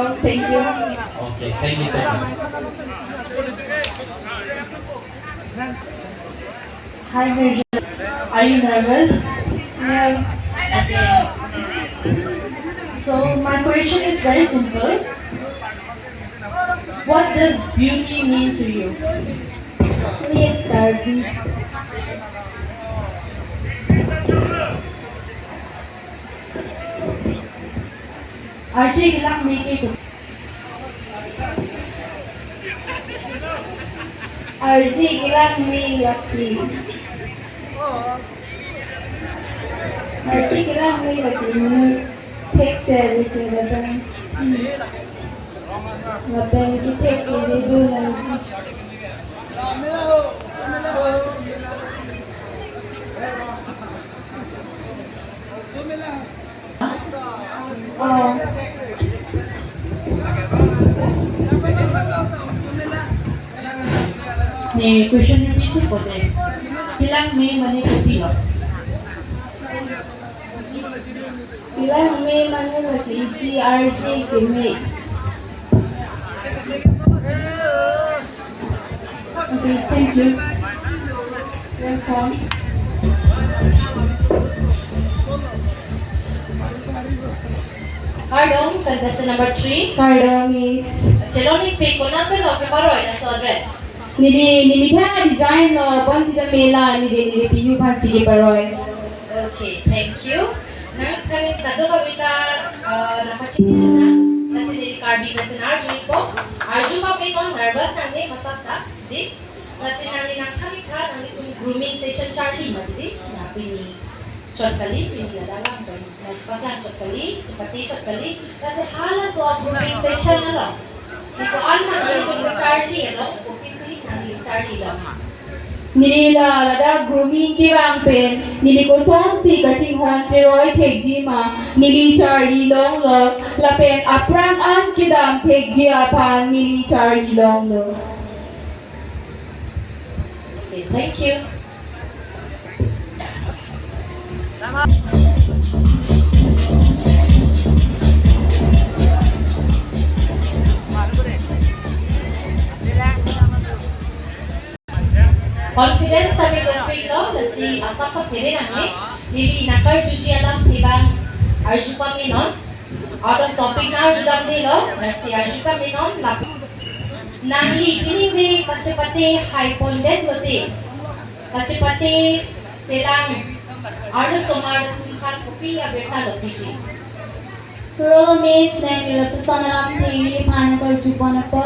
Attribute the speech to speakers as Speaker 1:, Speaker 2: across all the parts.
Speaker 1: welcome. Thank you.
Speaker 2: Okay, thank you so much.
Speaker 1: Hi, Ranjan. Are you nervous?
Speaker 3: No.
Speaker 1: So my question is very simple. What does beauty mean to you?
Speaker 3: Me it's Darby.
Speaker 1: Arje ilang make it.
Speaker 3: Arje ilang may laki. Arje ilang may laki. Take service na ba? Ngayon take service na lang. Oh.
Speaker 1: Ne question repeat po din. Ilang may mani kopi lo.
Speaker 3: Ilang may mga si arje keme.
Speaker 1: Okay, thank you.
Speaker 3: Welcome.
Speaker 4: Pardon, contestant number 3.
Speaker 3: Pardon, Miss.
Speaker 4: Cheloni pe kona pe lo pe paro ina so address.
Speaker 3: Nili mitha design lo bon sida mela nili piyu bhan sige paroy.
Speaker 4: Okay, thank you. Now kami kado kawita nakachini na kasi nili karbi kasi na arju ko. Arju pa pe kon nervous nani masata di. Kasi nani nakali ka nani tum grooming session charli mandi sinabi ni chotali piniladalang ko. Nagpaglan chotali, chepate. Kasi halos so grooming session na lang. Ito ano nani tum charli ano, officially nani charli lang.
Speaker 3: Nila lada grooming ki bang pen nili ko son si kaching hon se roy thek ji ma nili charli long lo la pen aprang an ki dam thek ji aphan nili charli long lo.
Speaker 4: Okay, thank you. Confidence kami topik lo si asap ko pere nani nili nakar juji alam tibang arju kami non out of topic na arju dam de lo si arju kami non lap nani kini be chepate high ponded lote chepate telang arju somar kan kopi ya beta lote ji
Speaker 3: Suro Miss na nila personal ang tingin paano ko jupon po.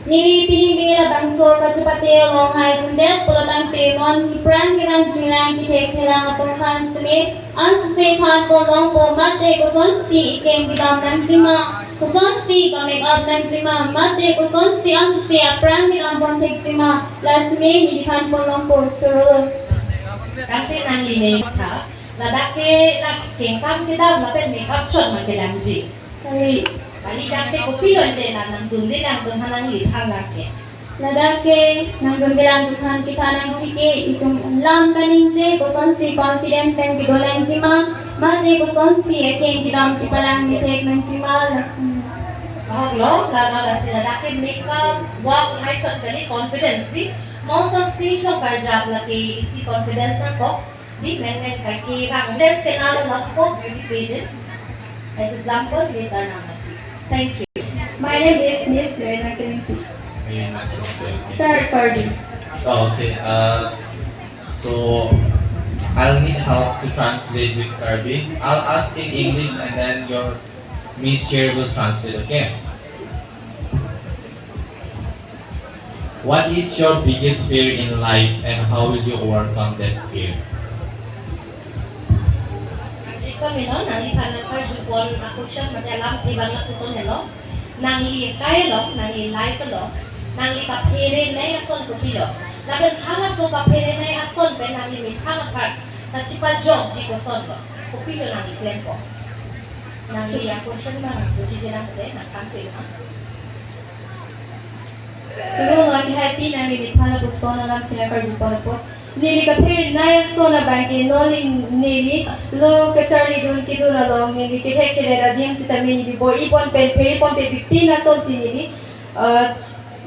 Speaker 3: Nili pinibira bangso kachapate long hai kundet pulatang temon pran kirang jilang kitek kirang atong kan sumit ang susay kan ko long po mate ko son si ikeng bidam ng jima ko son si ka make up ng jima mate ko son si ang susay pran kirang bontek jima last me nili kan ko long po suro
Speaker 4: kante nang line ka ladake na kengkam kita lapet make up chon man kelang ji
Speaker 3: sorry
Speaker 4: Kali dante kopi lo ente na nang tunde nang tuhanang lithang lake.
Speaker 3: Ladake nanggung bilang Tuhan kita nang chike itong lam kaninje koson si confident pen bigolang jima mate koson si ekeng kiram ipalang mitek nang jima laksana.
Speaker 4: Bahag lo lalo la sila dake makeup walk hai chot kani confidence di most of station par jab lake isi confidence na ko di men kake bang then senalo na ko beauty pageant example is Arnam. Thank you.
Speaker 3: My name is Miss Verena Kilimpi. Sir recording.
Speaker 2: Oh, okay. So I'll need help to translate with Kirby. I'll ask in English and then your Miss here will translate. Okay. What is your biggest fear in life and how will you overcome that fear?
Speaker 4: Kami no nang ikan na jupon ako siya madalam ibang na kuson hello nang kaya lo nang live lo nang kapere na ason ko pilo dapat hala so kapere na ason ben nang mitang part na chipa job ji ko son ko pilo nang claim ko nang ako siya na buji jena de na kanto ina
Speaker 3: Suro lang happy na nilipala gusto na lang sila kardupon po. Nili kapiri naya sona banki noli nili lo kachari dun kiduna long nili kithe kile dim sita mini bi bor ipon pen peri pon pe pina son si nili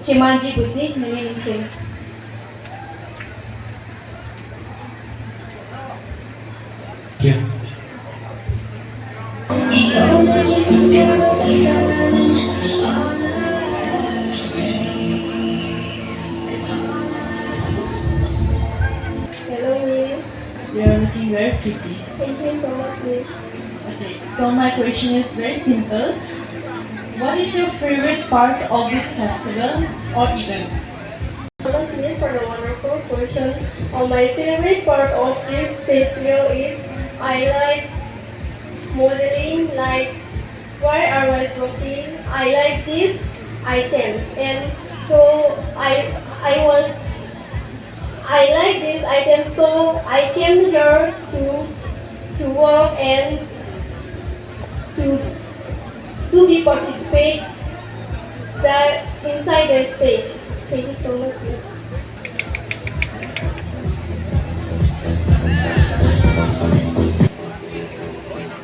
Speaker 3: chimanji busi nili nili.
Speaker 1: Hello, Miss. You're looking very pretty.
Speaker 3: Thank you so much, Miss.
Speaker 1: Okay, so my question is very simple. What is your favorite part of this festival or event?
Speaker 3: Thanks, Miss, for the wonderful question. My favorite part of this festival is I like modeling, like why I was working. I like these items, and so I like these items, so I came here to work and to be participate that inside the stage. Thank you so much, Miss.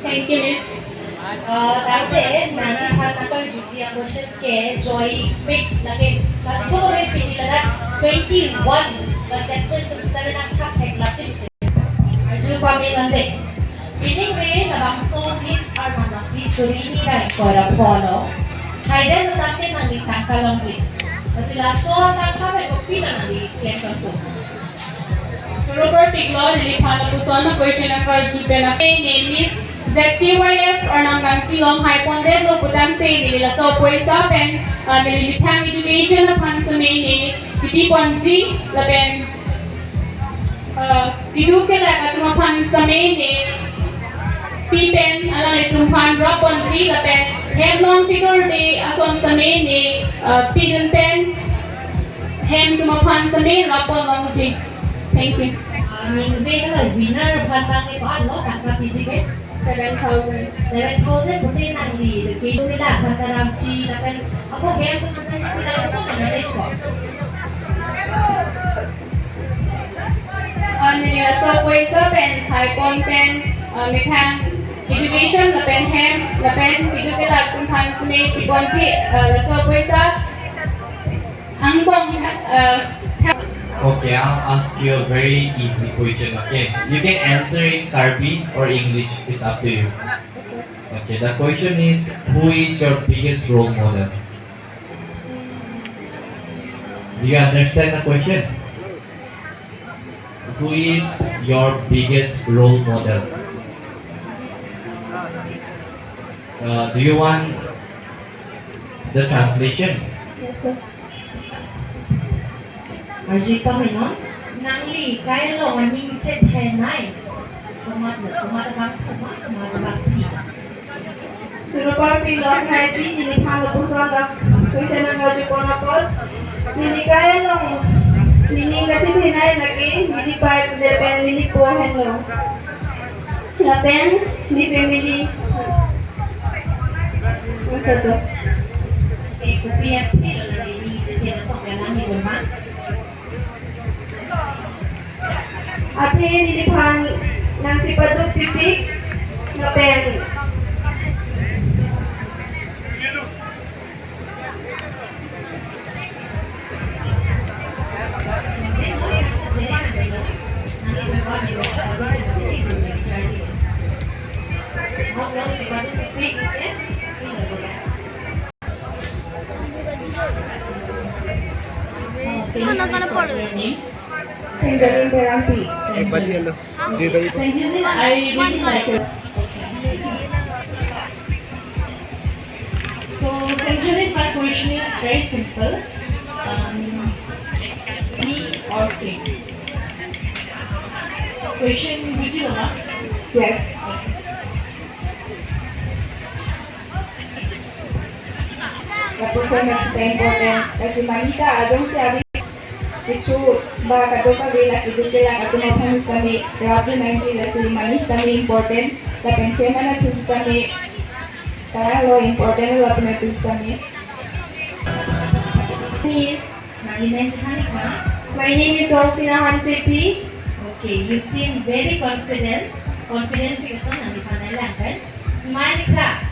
Speaker 1: Thank you, Miss.
Speaker 4: Dati, nanti harap ako juji ang question ke joy pick lagi. Kasi ko may pinila na 21 contestant kung sabi ng kapag lati bisa. Arju kami nande. Pining may nabangso Miss Arnam Miss Surini na ikora follow. Hayda no natin ang itangkalong ji. Kasi lasto ang tangkapay ko pinanali kesa ko.
Speaker 5: Robert Tiglo, Lilipan na gusto na question ng Karjupe na name is zkyf or ng Langpilong Hyponded lo Putante nila so puwesa pen nililitang education na pan sa main ni Chipiponji laben diduke la katumapan sa main ni Pipen alang itumpan Raponji laben hemlong figure day ason sa main ni Pidon pen hem tumapan sa main Rapon Longji. Thank you.
Speaker 4: Mình về là winner hoàn toàn cái có ăn nó tặng ra gì cái
Speaker 5: 7,000.
Speaker 4: 7,000 cũng nên làm gì được cái tôi làm hoàn toàn làm chi là cái aku game tu mana sih kita itu kan ada ekspor.
Speaker 5: Nila so puwesa pen Hypon pen mekhang education la pen hem la pen pidu ke la kun pan sme piponji la so puwesa ang bong
Speaker 2: Okay, I'll ask you a very easy question. Okay, you can answer in Karbi or English. It's up to you. Okay, the question is, who is your biggest role model? Do you understand the question? Who is your biggest role model? Do you want the translation?
Speaker 3: Yes, sir.
Speaker 1: Arje pa may non?
Speaker 4: Nang li kaya lo maning chet hen nai. Tomat bang pi.
Speaker 6: Super pilot happy nili khala pusa das question ang gabi ko na po nili kaya long nili ngati hinay lagi nili 5 depen nili 4 hello lapen ni family ano to
Speaker 4: Kopi yang pil na ni chet hen to kaya lang ni Burman.
Speaker 6: ate nili pan nang sipaduk pipik lapen Singgarin terapi.
Speaker 1: Sanjini, I really like it. So, Sanjini, my question is very simple. Me or king? Question, would you know?
Speaker 6: Yes. Tapos ay important kasi manita adong sabi itu baka doka bila itu bilang aku mau kami sami rapi nanti lasi manis sami important tapi kemana tu sami kalau important lo punya tu sami.
Speaker 4: Please, nang mention ka.
Speaker 6: My name is Dolphina Hansepi.
Speaker 4: Okay, you seem very confident. Confident because nanti panai kan? Smile crack.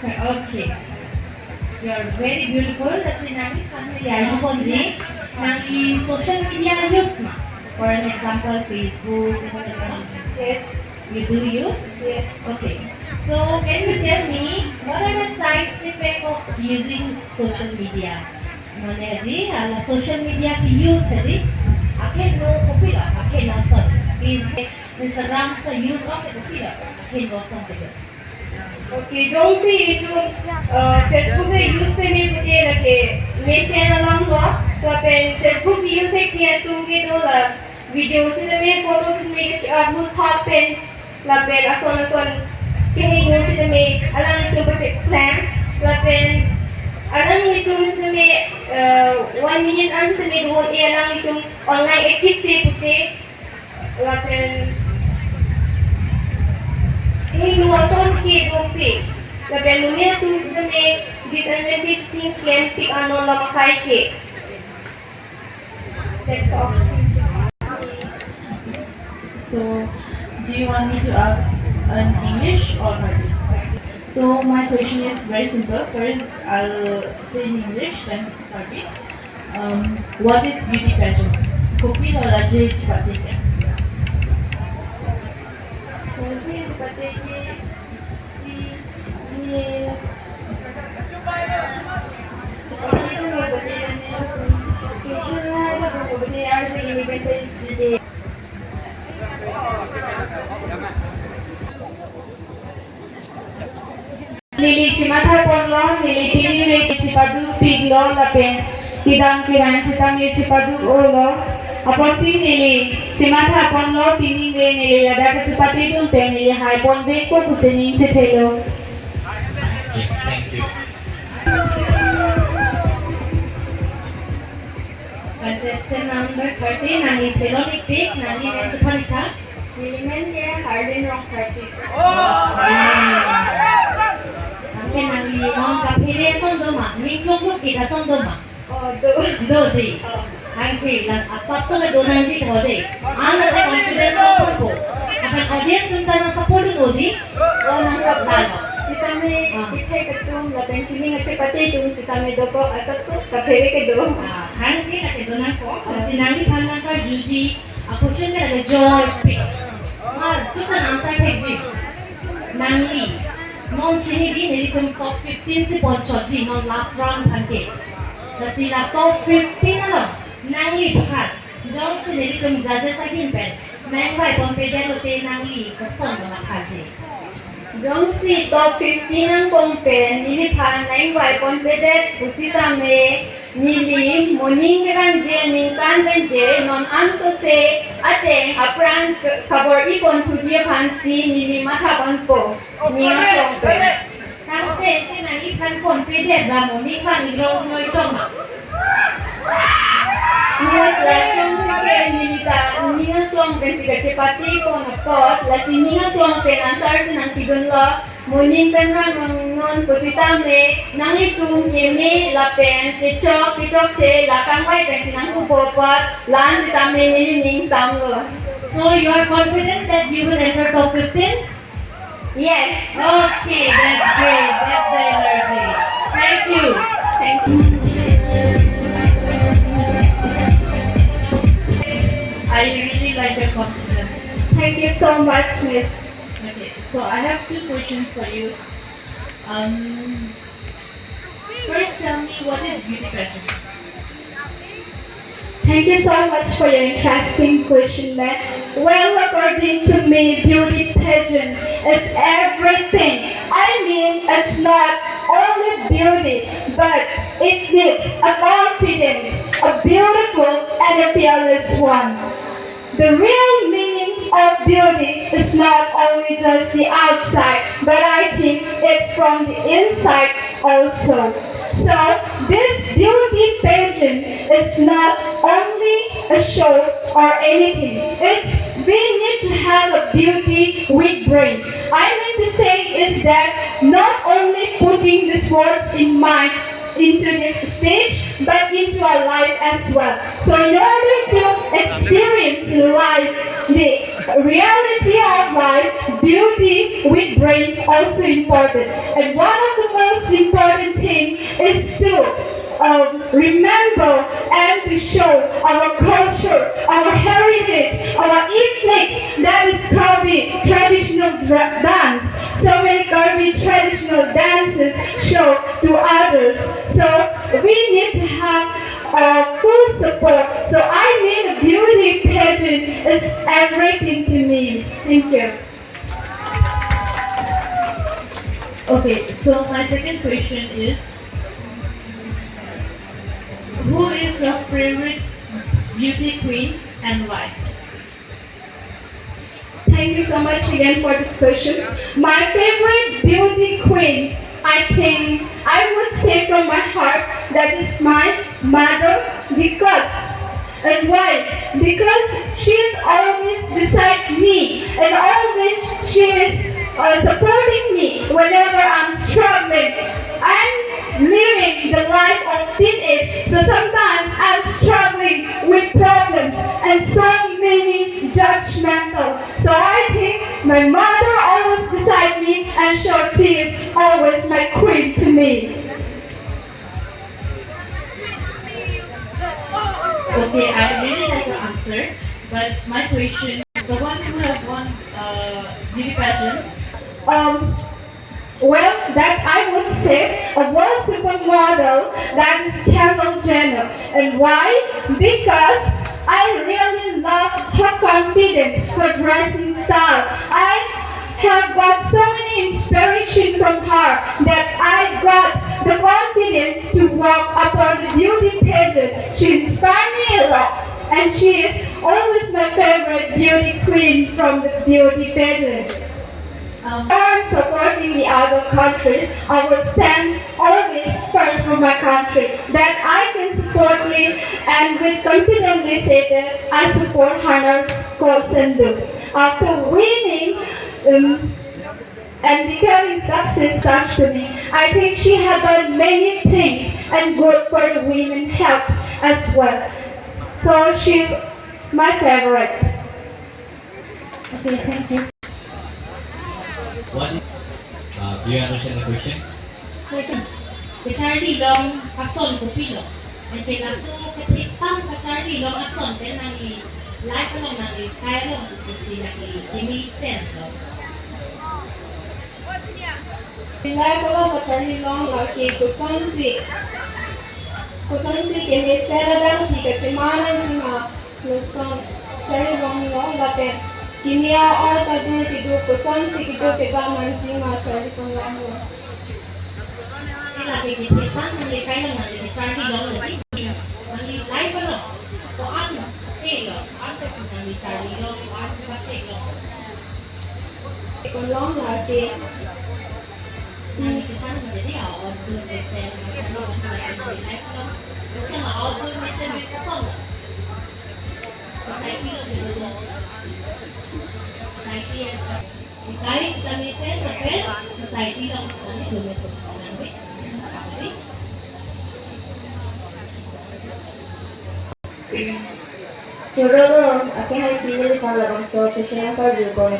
Speaker 4: Okay. You are very beautiful. Kasi nanti panai ya Ponji. Nanti social media use ma. For an example, Facebook, Instagram.
Speaker 6: Yes.
Speaker 4: You do use?
Speaker 6: Yes.
Speaker 4: Okay. So can you tell me what are the side effects of using social media? Mane di ala social media ki use di. Akhir no copy lah. Akhir no son. Instagram ka use of copy lah. Akhir no son di.
Speaker 6: Okay, don't see itu Facebook के use पे भी मुझे लगे मैं channel लाऊंगा तब Facebook use है क्या तुमके तो ला वीडियो से मैं फोटो से मैं कुछ आपको था पेन ला पेन असन के है यूज से मैं अलग itu project plan ला पेन अलग itu से मैं 1 minute an से मैं दो ये अलग itu online activity पुते ला pen Hey, nuwaton ki dopi. Labi anunya tu kita make disadvantage things can pick ano lamakai ke. That's all.
Speaker 1: So, do you want me to ask in English or Hindi? So, my question is very simple. First, I'll say in English, then Hindi. What is beauty pageant? Kopi or arje chepate?
Speaker 6: Mungkin seperti yes. Seperti itu berbeda arje independence day. Nili chimata ponlo, nili pini re chipadu piglo lapen, kidang kiran sitam re chipadu olo. Apa sih nili cimata pon lo pini we nili ada kecepatan itu pe nili high pon we ko kusening se thelo.
Speaker 2: Thank you.
Speaker 4: Contestant number 13 nani cheloni pick nani mention panika.
Speaker 6: Nili men ke harden rock 30.
Speaker 4: Nanti nani mon kapire sondoma, ni chongku kita sondoma.
Speaker 6: Oh, do
Speaker 4: di. Nanti lan asap sama dona nanti kode. Anda tak confident apa ko? Akan audience minta nang support di.
Speaker 6: oh nang sab
Speaker 4: Lalo.
Speaker 6: si kami itay katum la penchuni nga chepate tung si kami doko asap so kapere ke do.
Speaker 4: Nanti nak dona ko. Nanti nanti panas ka juji. Aku cuma ada joy pick. Cuba answer page. Nanti. Non chini di nili tum top 15 si ponchot di non last round nanti. Nasi la top 15 alam. Nangi part. Jom se nili tum judges akin pen. Nang vai pompede lo te nangi person lo makaji.
Speaker 6: Jong si top 15 ang pompen nili pa nang wai pompedet usita me nili morning kan je ning kan ben je non anso se ate apran cover ikon tuje pansi nili mata panpo ninga pompen.
Speaker 4: Nanti se nangi kan pompede ramoni kan iro noi choma.
Speaker 6: Yes, langsung ke nilita ninga tuang ben si chepate ko na pot la si ninga tuang pen ansar si nang tigon lo morning kan non posita me nang itum keme la pen pichok che la kang wai pen si nang kupopot lan si tame nili ning sam lo.
Speaker 4: So you are confident that you will enter top 15?
Speaker 6: Yes.
Speaker 4: Okay, that's great. That's the energy. Thank you.
Speaker 6: Thank you.
Speaker 1: I really like your confidence.
Speaker 6: Thank you so much, Miss.
Speaker 1: Okay, so I have two questions for you. First, tell me what is beauty pageant?
Speaker 6: Thank you so much for your interesting question, Matt. Well, according to me, beauty pageant is everything. I mean, it's not only beauty, but it needs a confident, a beautiful, and a fearless one. The real meaning of beauty is not only just the outside, but I think it's from the inside also. So, this beauty pageant is not only a show or anything. It's we need to have a beauty with brain. I mean to say is that not only putting these words in mind into this stage, but into our life as well. So in order to experience life the reality of life, beauty with brain also important. And one of the most important thing is to remember and to show our culture, our heritage, our ethnic, that is Karbi traditional dance. So many Karbi traditional dances show to others. So we need to have full support. So I mean, a beauty pageant is everything to me. Thank you.
Speaker 1: Okay, so my second question is, who is your favorite beauty queen and why?
Speaker 6: Thank you so much again for this question. My favorite beauty queen, I think I would say from my heart, that is my mother. And why? Because she is always beside me and always she is supporting me whenever I'm struggling. I'm living the life of teenage, so sometimes I'm struggling with problems and so many judgmental. So I think my mother always beside me, and so she is always my queen to me.
Speaker 1: Okay, I really like your answer, but my question, the one who have won beauty pageant.
Speaker 6: Well, that I would say a world supermodel, that is Kendall Jenner. And why? Because I really love her confidence, her dressing style. I have got so many inspiration from her that I got the confidence to walk upon the beauty pageant. She inspired me a lot. And she is always my favorite beauty queen from the beauty pageant. Supporting the other countries, I will stand always first for my country. That I can supportly and with confidently say that I support Hannah Sendu. After winning and becoming success touched to me, I think she has done many things and good for the women's health as well. So she's my favorite.
Speaker 1: Okay, thank you.
Speaker 2: What? Do you understand the question?
Speaker 4: Second, kecari long ason kopi lo. And kaya laso ketipan kecari long ason then nangi life long nangi kaya long kasi nangi imisen lo.
Speaker 6: Nilai kalau kecari long lagi kusansi kami seradang tiga cemanan cuma lusong cari long lapen kimia or tadur tidur kusansi tidur kita mancing cari long.
Speaker 4: Kaya ketipan nangi kaya long nangi kecari long lagi nangi life long. Ko ano? Lo, ano kasi nangi cari long, ano kasi long.
Speaker 6: Long lagi.
Speaker 4: Nanti cepat menjadi outdoor mesin macam ni macam live lo, macam outdoor mesin kosong. Saya kira dulu, saya kira dikali kita mesin tapi saya kira nanti dulu mesin nanti apa sih?
Speaker 3: Curang, aku hari ini kalau bangsa kesana kerja kau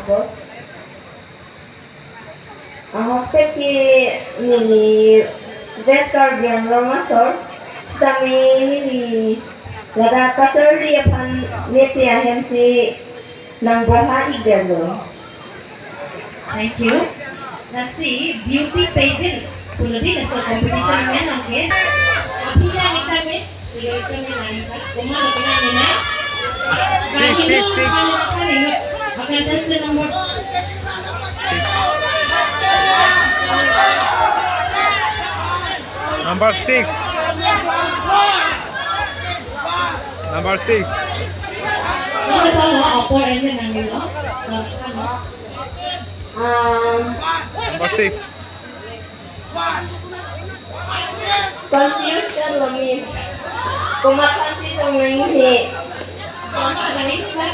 Speaker 3: Peki nili Westcard yang masuk, kami nili lada kasar dia pan neti ahem si nang bahari gelo.
Speaker 4: Thank you. Let's see beauty pageant. Puludi na sa competition men okay. Apila kita me, sila kita me nangka. Kumala kita me na. Akan test number.
Speaker 7: Number 6. Number 6.
Speaker 4: Ano sa lo? Opor engine ang nilo.
Speaker 7: Number 6.
Speaker 3: Confused ka lumis. Kumakan si tuminghi.
Speaker 4: Ano ka ganito ba?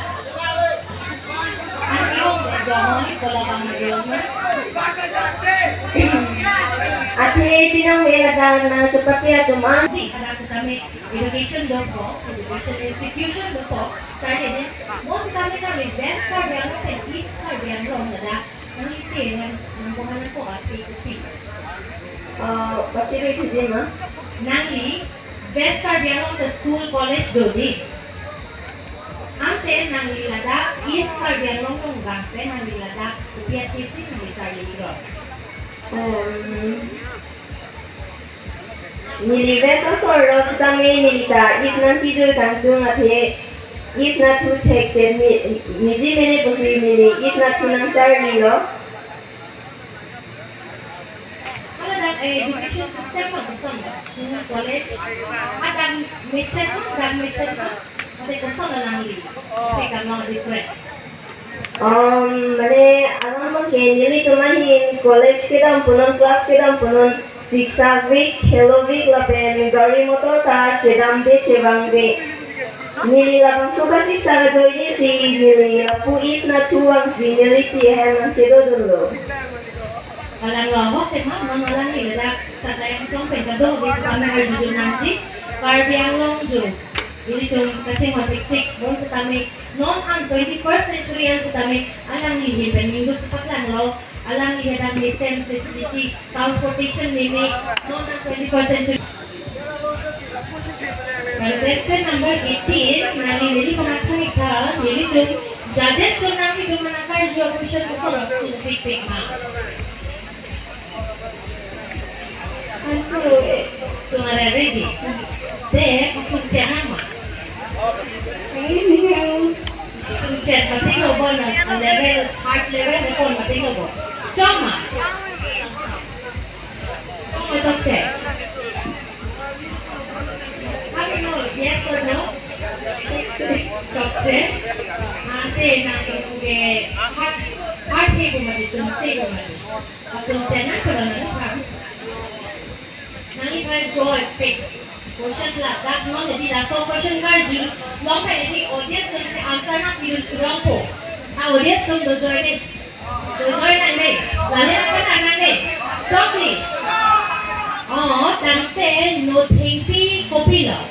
Speaker 4: Ang iyong, jamoy, wala kang iyong.
Speaker 3: Ate pinang wala na chepate atuma.
Speaker 4: Ada kami education do po, education institution do po. Sorry din. Mo kami kami best card yang mo pen east card yang long ada. Ang ite ng buhanan ko at pick.
Speaker 3: Pachiro itijima.
Speaker 4: Nangli best card yang long the school college do di. Ante nangli lada east card yang long long bangpe nangli lada PTC nangli Charlie Ross.
Speaker 3: Nilibesa soro tsame nilita isna tijo tangtung ate isna tu chekje miji mene bosi mene isna tu nang charli lo.
Speaker 4: Kalau dah education system pun kosong dah. School, college, ada macet pun, ada kosong dah nangli. Mereka mau different.
Speaker 3: Mane alam mo nili tumahin college kita punon class kita punon zigzag week hello week lapen gari motor ta chedam de chebang de nili labang suka zigzag joine si nili lapu is na chuang si nili si hem chedo dulu.
Speaker 4: Kalau ngelawak, memang mengalang ni dah kata yang song pengkado bis kami harus nanti karbiang longjo. Jadi tu kacang matriksik, bon setami non ang 21st century ang setami alang ni peninggu cepat lang lo alang ni hadam lesen facility transportation meme non ang 21st century. Question number 18 nali nili manakang ika nili tu judges tu nanti tu manakar jua question kosong tu pick ma. Antu tu ada ready. Deh kucing nama. Kuncen mati lobo na level heart level na kon mati lobo. Choma. Kung masakse. Kami no yes or no? Sakse. Ante na kuge heart he ko mati sunse ko mati. Sunse na korona na pa. Nangi pa joy pick. Question lah, tak non jadi lah. So question card dulu, long kan ini audience tu mesti answer nak pilih kurang po. Audience tu dojoin ni, nanti. Lalu apa nanti? Cokli. Oh, tante no thinking kopi lah.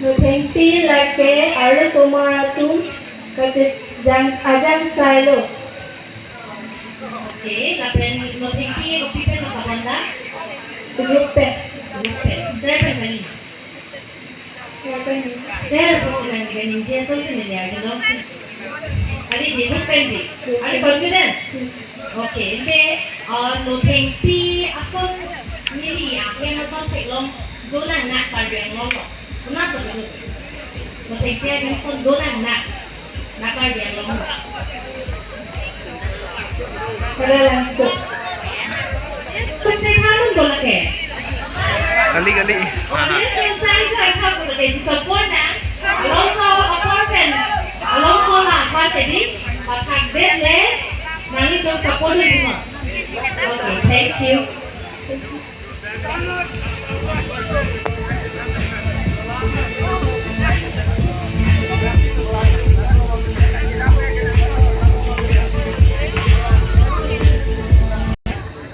Speaker 6: No tempi lake arlo somaratum kace ajang sailo.
Speaker 4: Okay, tapi no thinking kopi pe no kabanda.
Speaker 6: Gruppe.
Speaker 4: There kali. There pun kali dia so ni dia jadi long. Kali dia pun pendi. Ada confident. Okay, ini no thinking akon ni yang macam pelong dolan nak parjang long. Kenapa begitu? No thinking yang macam dolan nak parjang long.
Speaker 6: Para lang to.
Speaker 4: Kucing halus bola ke?
Speaker 7: Gali.
Speaker 4: Audience yang saya itu apa boleh jadi support na. Alonso apartment. Alonso lah apa jadi? Pakai bed le. Nanti tu support ni semua. Okay, thank you.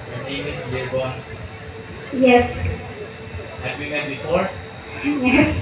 Speaker 2: Your name is Lebon.
Speaker 3: Yes.
Speaker 2: Have we met before?
Speaker 3: Yes.